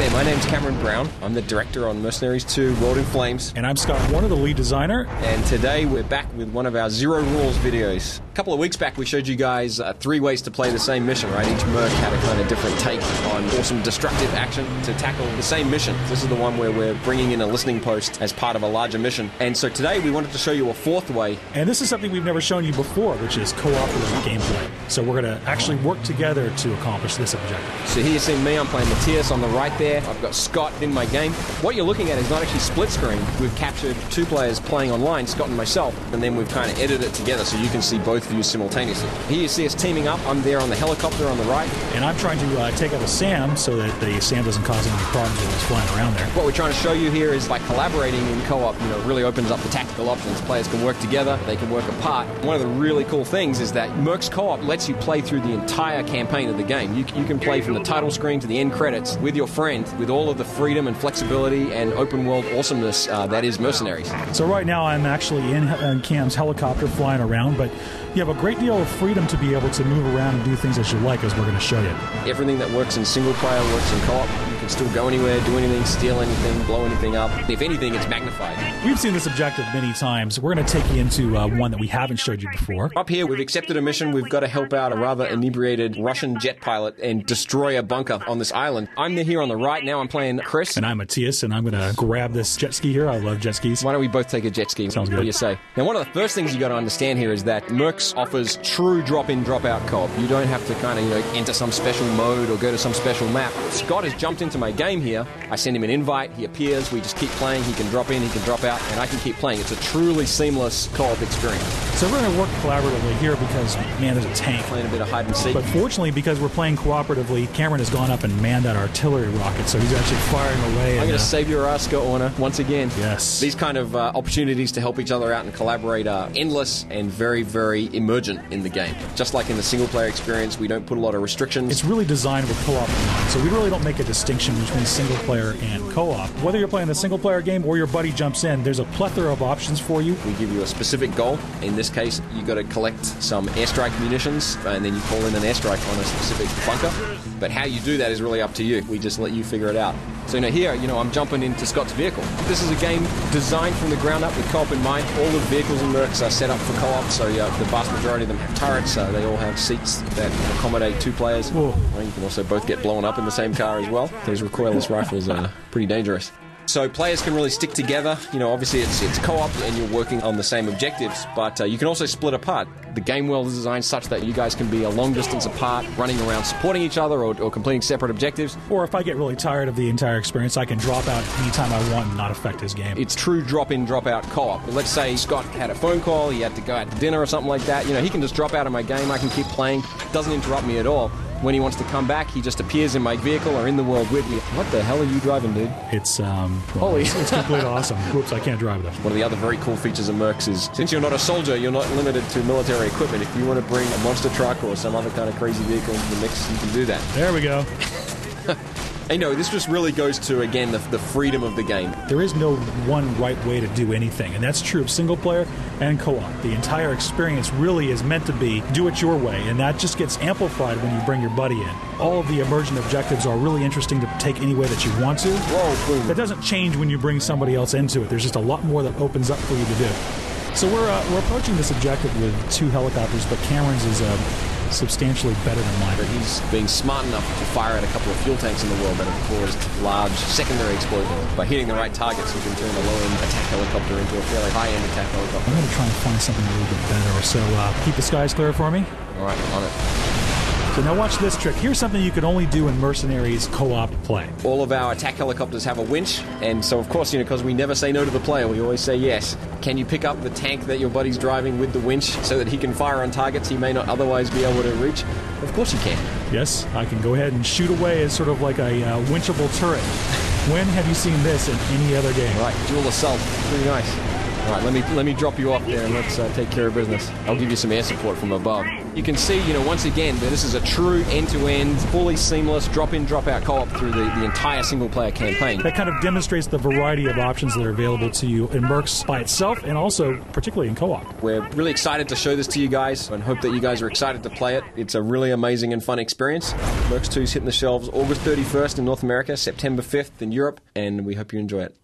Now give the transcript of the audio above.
Hey, my name's Cameron Brown. I'm the director on Mercenaries 2 World in Flames. And I'm Scott Warner, the lead designer. And today we're back with one of our Zero Rules videos. A couple of weeks back we showed you guys 3 ways to play the same mission, right? Each merc had a kind of different take on awesome destructive action to tackle the same mission. This is the one where we're bringing in a listening post as part of a larger mission. And so today we wanted to show you a 4th way. And this is something we've never shown you before, which is cooperative gameplay. So we're going to actually work together to accomplish this objective. So here you see me, I'm playing Matthias on the right there. I've got Scott in my game. What you're looking at is not actually split screen. We've captured 2 players playing online, Scott and myself, and then we've kind of edited it together so you can see both views simultaneously. Here you see us teaming up. I'm there on the helicopter on the right. And I'm trying to take out a SAM so that the SAM doesn't cause any problems when it's flying around there. What we're trying to show you here is by collaborating in co-op, it really opens up the tactical options. Players can work together, they can work apart. One of the really cool things is that Mercs Co-op lets you play through the entire campaign of the game. You can play from the title screen to the end credits with your friend, with all of the freedom and flexibility and open world awesomeness that is Mercenaries. So right now I'm actually in Cam's helicopter flying around, but you have a great deal of freedom to be able to move around and do things as you like, as we're going to show you. Everything that works in single player works in co-op. You can still go anywhere, do anything, steal anything, blow anything up. If anything, it's magnified. We've seen this objective many times. We're going to take you into one that we haven't showed you before. Up here, we've accepted a mission. We've got to help out a rather inebriated Russian jet pilot and destroy a bunker on this island. I'm here on the right now. I'm playing Chris. And I'm Matthias, and I'm going to grab this jet ski here. I love jet skis. Why don't we both take a jet ski? Sounds good. What do you say? Now, one of the first things you got to understand here is that Mercs offers true drop-in, drop-out co-op. You don't have to kind of, enter some special mode or go to some special map. Scott has jumped into my game here. I send him an invite. He appears. We just keep playing. He can drop in. He can drop out. And I can keep playing. It's a truly seamless co-op experience. So we're going to work collaboratively here because, man, there's a tank. Playing a bit of hide and seek. But fortunately, because we're playing cooperatively, Cameron has gone up and manned that artillery rocket, so he's actually firing away. I'm going to save your ass, Scott Warner, once again. Yes. These kind of opportunities to help each other out and collaborate are endless and very, very emergent in the game. Just like in the single-player experience, we don't put a lot of restrictions. It's really designed with co-op in mind, so we really don't make a distinction between single-player and co-op. Whether you're playing the single-player game or your buddy jumps in, there's a plethora of options for you. We give you a specific goal. In this case, you got to collect some airstrike munitions, and then you call in an airstrike on a specific bunker. But how you do that is really up to you. We just let you figure it out. So here, I'm jumping into Scott's vehicle. This is a game designed from the ground up with co-op in mind. All the vehicles and mercs are set up for co-op, so the vast majority of them have turrets. They all have seats that accommodate 2 players. You can also both get blown up in the same car as well. Those recoilless rifles are pretty dangerous. So players can really stick together. Obviously it's co-op and you're working on the same objectives, but you can also split apart. The game world is designed such that you guys can be a long distance apart, running around supporting each other or completing separate objectives. Or if I get really tired of the entire experience, I can drop out anytime I want and not affect his game. It's true drop-in, drop-out co-op. But let's say Scott had a phone call, he had to go out to dinner or something like that. he can just drop out of my game, I can keep playing, doesn't interrupt me at all. When he wants to come back, he just appears in my vehicle or in the world with me. What the hell are you driving, dude? It's, it's completely awesome. Whoops, I can't drive it. One of the other very cool features of Mercs is, since you're not a soldier, you're not limited to military equipment. If you want to bring a monster truck or some other kind of crazy vehicle into the mix, you can do that. There we go. And this just really goes to, again, the freedom of the game. There is no one right way to do anything, and that's true of single player and co-op. The entire experience really is meant to be do it your way, and that just gets amplified when you bring your buddy in. All of the emergent objectives are really interesting to take any way that you want to. Whoa, boom. That doesn't change when you bring somebody else into it. There's just a lot more that opens up for you to do. So we're approaching this objective with 2 helicopters, but Cameron's is substantially better than mine. But he's being smart enough to fire at a couple of fuel tanks in the world that have caused large secondary explosions. By hitting the right targets, you can turn a low-end attack helicopter into a fairly high-end attack helicopter. I'm going to try and find something a little bit better. So keep the skies clear for me. All right, on it. So now watch this trick. Here's something you can only do in Mercenaries co-op play. All of our attack helicopters have a winch, and so of course, because we never say no to the player, we always say yes. Can you pick up the tank that your buddy's driving with the winch so that he can fire on targets he may not otherwise be able to reach? Of course you can. Yes, I can go ahead and shoot away as sort of like a winchable turret. When have you seen this in any other game? Right, dual assault. Pretty nice. All right, let me drop you off there and let's take care of business. I'll give you some air support from above. You can see, once again, that this is a true end-to-end, fully seamless, drop-in, drop-out co-op through the entire single-player campaign. That kind of demonstrates the variety of options that are available to you in Mercs by itself and also particularly in co-op. We're really excited to show this to you guys and hope that you guys are excited to play it. It's a really amazing and fun experience. Mercs 2 is hitting the shelves August 31st in North America, September 5th in Europe, and we hope you enjoy it.